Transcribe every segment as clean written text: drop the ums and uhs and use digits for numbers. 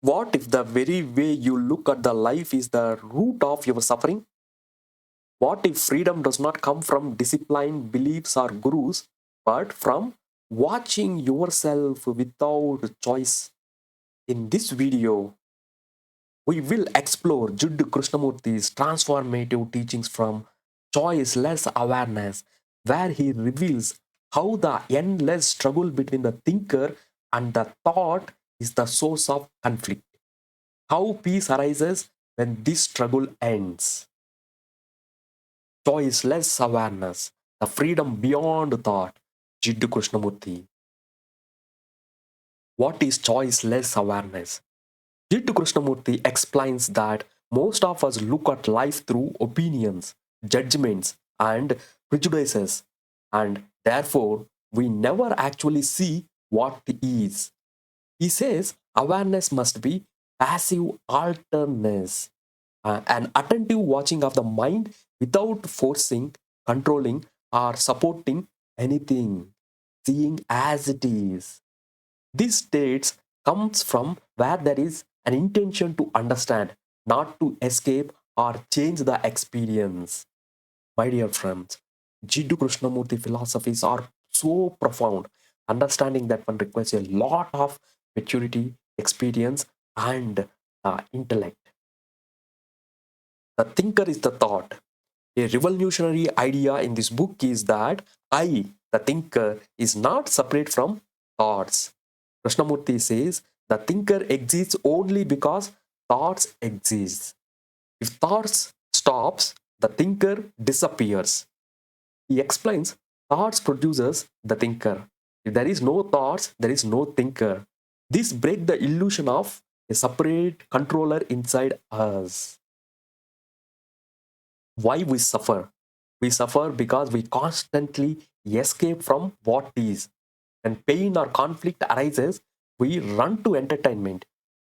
What if the very way you look at the life is the root of your suffering? What if freedom does not come from discipline, beliefs, or gurus, but from watching yourself without choice? In this video, we will explore Judd Krishnamurti's transformative teachings from Choiceless Awareness, where he reveals how the endless struggle between the thinker and the thought is the source of conflict, how peace arises when this struggle ends. Choiceless awareness, the freedom beyond thought. Jiddu Krishnamurti. What is choiceless awareness? Jiddu Krishnamurti explains that most of us look at life through opinions, judgments, and prejudices, and therefore we never actually see what is. He says awareness must be passive alertness, an attentive watching of the mind without forcing, controlling, or supporting anything, seeing as it is. These states comes from where there is an intention to understand, not to escape or change the experience. My dear friends, Jiddu Krishnamurti philosophies are so profound, understanding that one requires a lot of maturity, experience, and intellect. The thinker is the thought. A revolutionary idea in this book is that I, the thinker, is not separate from thoughts. Krishnamurti says the thinker exists only because thoughts exist. If thoughts stops, the thinker disappears. He explains thoughts produces the thinker. If there is no thoughts, there is no thinker. This breaks the illusion of a separate controller inside us. Why we suffer? We suffer because we constantly escape from what is. When pain or conflict arises, we run to entertainment,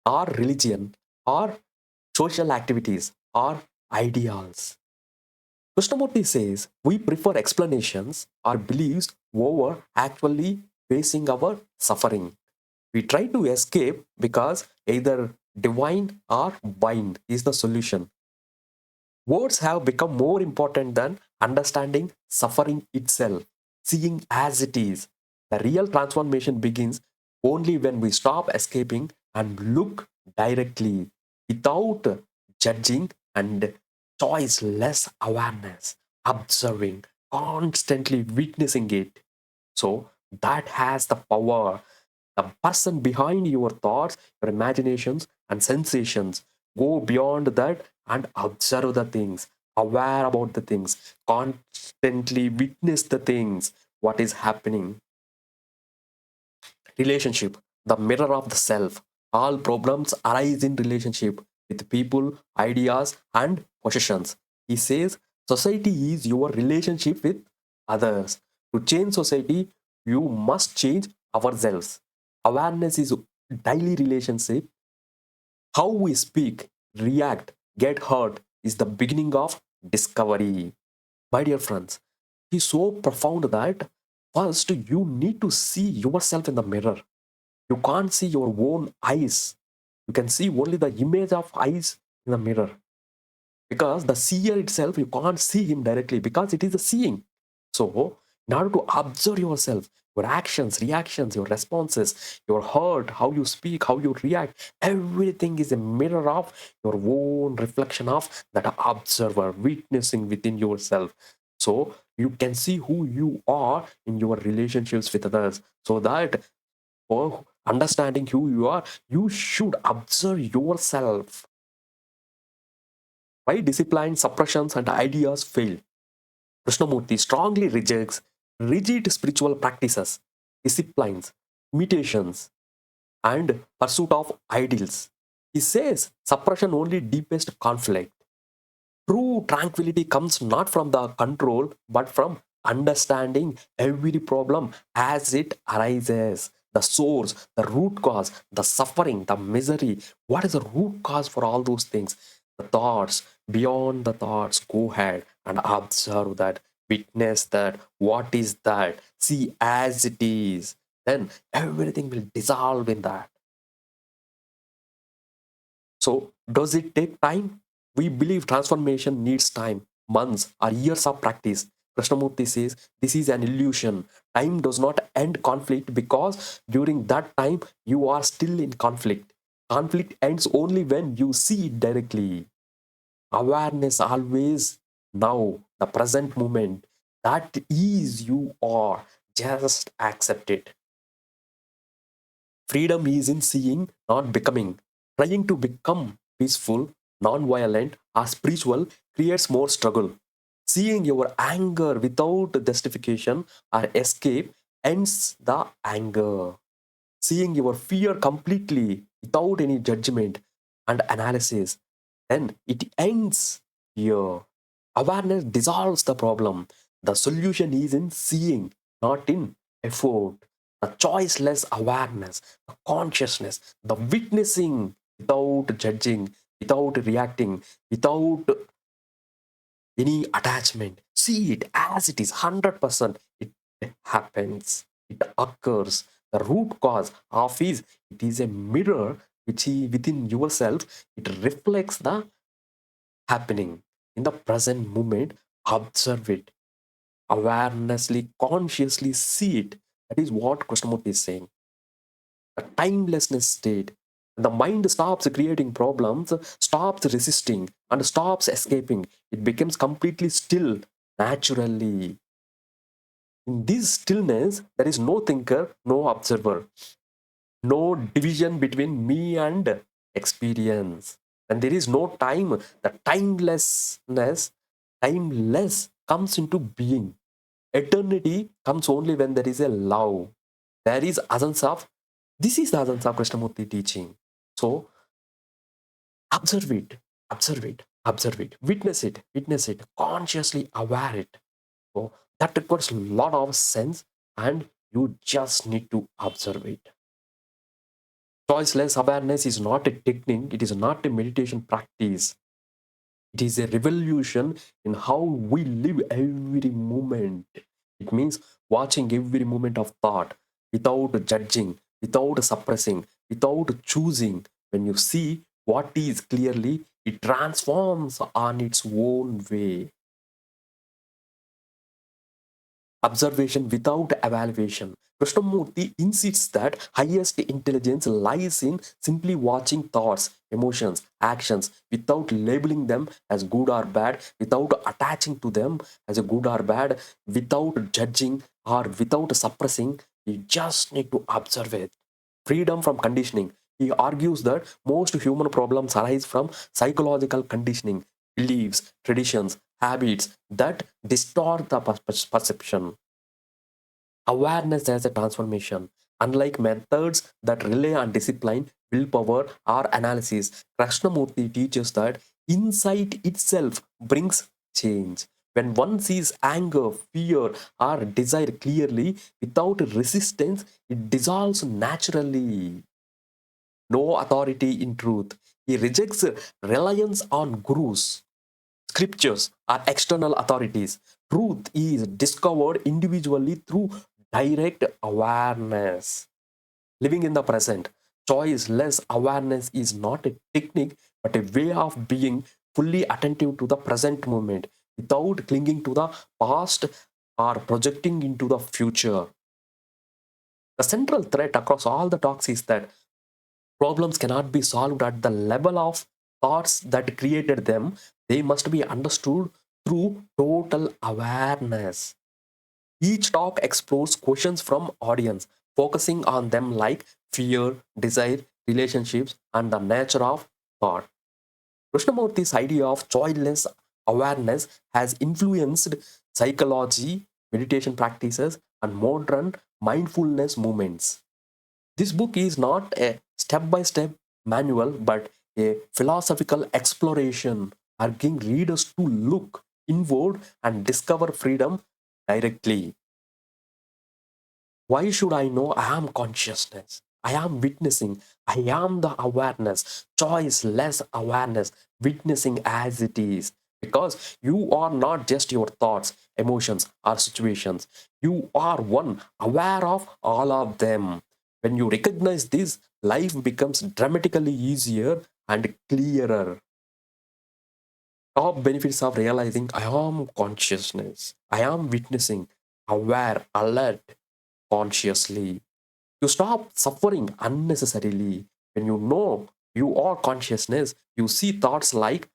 or religion, or social activities, or ideals. Krishnamurti says we prefer explanations or beliefs over actually facing our suffering. We try to escape because either divine or bind is the solution. Words have become more important than understanding suffering itself, seeing as it is. The real transformation begins only when we stop escaping and look directly without judging and choiceless awareness, observing, constantly witnessing it. So that has the power. The person behind your thoughts, your imaginations, and sensations. Go beyond that and observe the things, aware about the things, constantly witness the things, what is happening. Relationship, the mirror of the self. All problems arise in relationship with people, ideas, and possessions. He says society is your relationship with others. To change society, you must change ourselves. Awareness is daily relationship. How we speak, react, get hurt is the beginning of discovery. My dear friends, he's so profound that first you need to see yourself in the mirror. You can't see your own eyes. You can see only the image of eyes in the mirror. Because the seer itself, you can't see him directly because it is a seeing. So, in order to observe yourself, your actions, reactions, your responses, your hurt, how you speak, how you react, everything is a mirror of your own reflection of that observer, witnessing within yourself. So, you can see who you are in your relationships with others. So that for understanding who you are, you should observe yourself. Why discipline, suppressions, and ideas fail? Krishnamurti strongly rejects rigid spiritual practices, disciplines, imitations, and pursuit of ideals. He says suppression only deepest conflict. True tranquility comes not from the control, but from understanding every problem as it arises. The source, the root cause, the suffering, the misery. What is the root cause for all those things? The thoughts, beyond the thoughts, go ahead and observe that, witness that. What is that? See as it is. Then everything will dissolve in that. So, does it take time? We believe transformation needs time, months, or years of practice. Krishnamurti says this is an illusion. Time does not end conflict because during that time you are still in conflict. Conflict ends only when you see it directly. Awareness always now, the present moment. That is you are. Just accept it. Freedom is in seeing, not becoming. Trying to become peaceful, non-violent, or spiritual creates more struggle. Seeing your anger without justification or escape ends the anger. Seeing your fear completely without any judgment and analysis, then it ends here. Awareness dissolves the problem. The solution is in seeing, not in effort. The choiceless awareness, the consciousness, the witnessing without judging, without reacting, without any attachment. See it as it is 100%. It happens, it occurs. The root cause of is it is a mirror which is within yourself. It reflects the happening in the present moment. Observe it, awarenessly, consciously see it. That is what Krishnamurti is saying. A timelessness state. The mind stops creating problems, stops resisting, and stops escaping. It becomes completely still naturally. In this stillness, there is no thinker, no observer, no division between me and experience. And there is no time. The timeless comes into being. Eternity comes only when there is a love. There is essence of, this is the essence of Krishnamurti teaching. So observe it, observe it, observe it, witness it, consciously aware it. So that requires a lot of sense, and you just need to observe it. Choiceless awareness is not a technique, it is not a meditation practice. It is a revolution in how we live every moment. It means watching every moment of thought without judging, without suppressing, without choosing. When you see what is clearly, it transforms on its own way. Observation without evaluation. Krishnamurti insists that highest intelligence lies in simply watching thoughts, emotions, actions without labeling them as good or bad, without attaching to them as a good or bad, without judging or without suppressing. You just need to observe it. Freedom from conditioning. He argues that most human problems arise from psychological conditioning, beliefs, traditions, habits that distort the perception. Awareness as a transformation. Unlike methods that rely on discipline, willpower, or analysis, Krishnamurti teaches that insight itself brings change. When one sees anger, fear, or desire clearly without resistance, it dissolves naturally. No authority in truth. He rejects reliance on gurus, scriptures, or external authorities. Truth is discovered individually through direct awareness. Living in the present, choiceless awareness is not a technique but a way of being fully attentive to the present moment without clinging to the past or projecting into the future. The central thread across all the talks is that problems cannot be solved at the level of thoughts that created them. They must be understood through total awareness. Each talk explores questions from audience, focusing on them like fear, desire, relationships, and the nature of thought. Krishnamurti's idea of choiceless awareness has influenced psychology, meditation practices, and modern mindfulness movements. This book is not a step by step manual but a philosophical exploration, urging readers to look inward and discover freedom directly. Why should I know I am consciousness? I am witnessing. I am the awareness, choiceless awareness, witnessing as it is. Because you are not just your thoughts, emotions, or situations. You are one, aware of all of them. When you recognize this, life becomes dramatically easier and clearer. Top benefits of realizing I am consciousness. I am witnessing, aware, alert, consciously. You stop suffering unnecessarily. When you know you are consciousness, you see thoughts like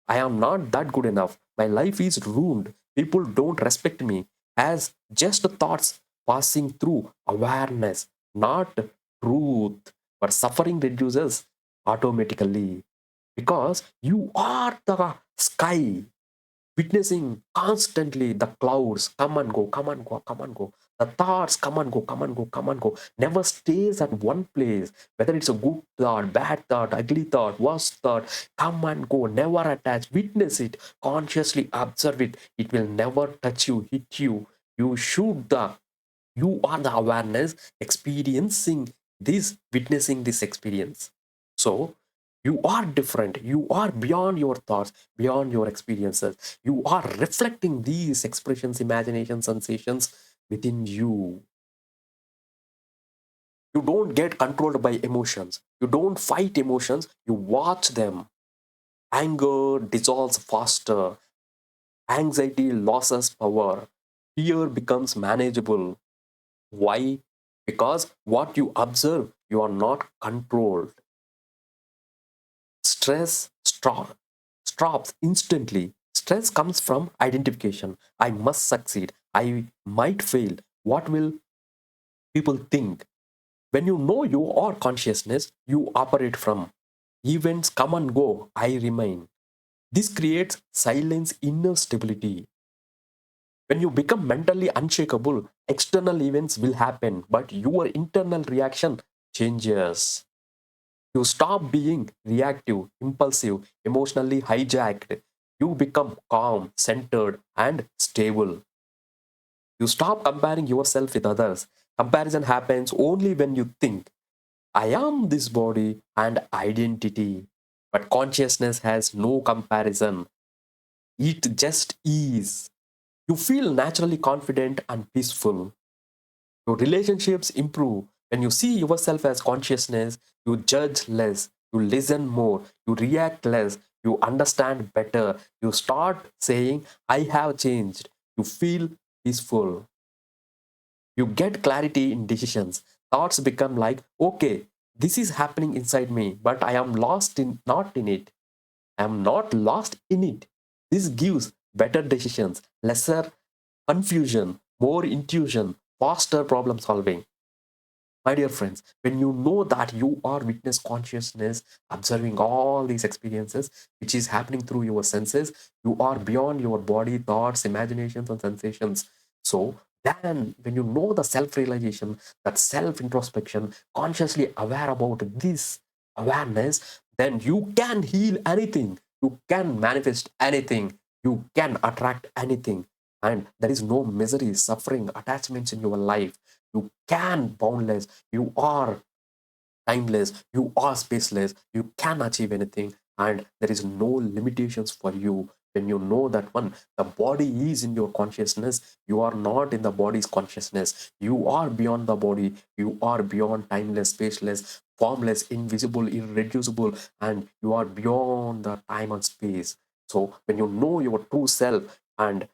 I am not that good enough. My life is ruined. People don't respect me as just thoughts passing through awareness, not truth. But suffering reduces automatically because you are the sky, witnessing constantly the clouds come and go, come and go, come and go. The thoughts come and go, come and go, come and go. Never stays at one place. Whether it's a good thought, bad thought, ugly thought, worst thought, come and go. Never attach. Witness it. Consciously observe it. It will never touch you, hit you. You shoot the. You are the awareness experiencing this, witnessing this experience. So you are different. You are beyond your thoughts, beyond your experiences. You are reflecting these expressions, imagination, sensations within you. You don't get controlled by emotions. You don't fight emotions. You watch them. Anger dissolves faster. Anxiety loses power. Fear becomes manageable. Why? Because what you observe, you are not controlled. Stress stops instantly. Stress comes from identification. I must succeed. I might fail. What will people think? When you know you are consciousness, you operate from. Events come and go. I remain. This creates silence, inner stability. When you become mentally unshakable, external events will happen, but your internal reaction changes. You stop being reactive, impulsive, emotionally hijacked. You become calm, centered, and stable. You stop comparing yourself with others. Comparison happens only when you think, I am this body and identity. But consciousness has no comparison, it just is. You feel naturally confident and peaceful. Your relationships improve. When you see yourself as consciousness, you judge less, you listen more, you react less, you understand better. You start saying, I have changed. You feel peaceful. You get clarity in decisions. Thoughts become like, okay, this is happening inside me, but I am lost in not in it. I am not lost in it. This gives better decisions, lesser confusion, more intuition, faster problem solving. My dear friends, when you know that you are witness consciousness, observing all these experiences, which is happening through your senses, you are beyond your body, thoughts, imaginations, and sensations. So, then when you know the self realization, that self introspection, consciously aware about this awareness, then you can heal anything, you can manifest anything, you can attract anything, and there is no misery, suffering, attachments in your life. You can boundless. You are timeless. You are spaceless. You can achieve anything, and there is no limitations for you. When you know that one, the body is in your consciousness. You are not in the body's consciousness. You are beyond the body. You are beyond timeless, spaceless, formless, invisible, irreducible, and you are beyond the time and space. So when you know your true self, and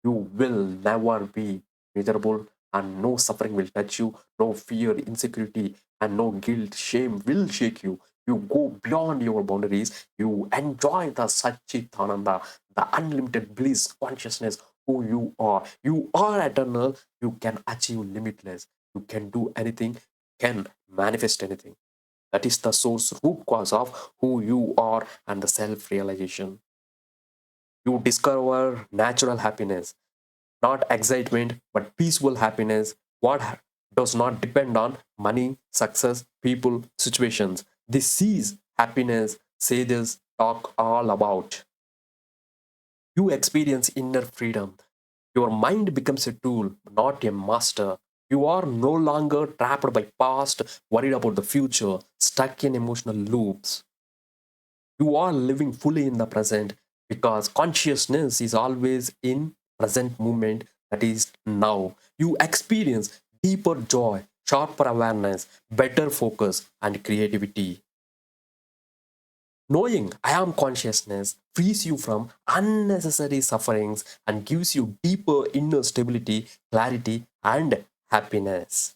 you will never be miserable, and no suffering will touch you, no fear, insecurity, and no guilt, shame will shake you. You go beyond your boundaries. You enjoy the Satchit Ananda, the unlimited bliss consciousness, who you are. You are eternal. You can achieve limitless. You can do anything, can manifest anything. That is the source root cause of who you are and the self realization. You discover natural happiness, not excitement, but peaceful happiness. Does not depend on money, success, people, situations. This is happiness sages talk all about. You experience inner freedom. Your mind becomes a tool, not a master. You are no longer trapped by past, worried about the future, stuck in emotional loops. You are living fully in the present because consciousness is always in present moment, that is now. You experience deeper joy, sharper awareness, better focus, and creativity. Knowing I am consciousness frees you from unnecessary sufferings and gives you deeper inner stability, clarity, and happiness.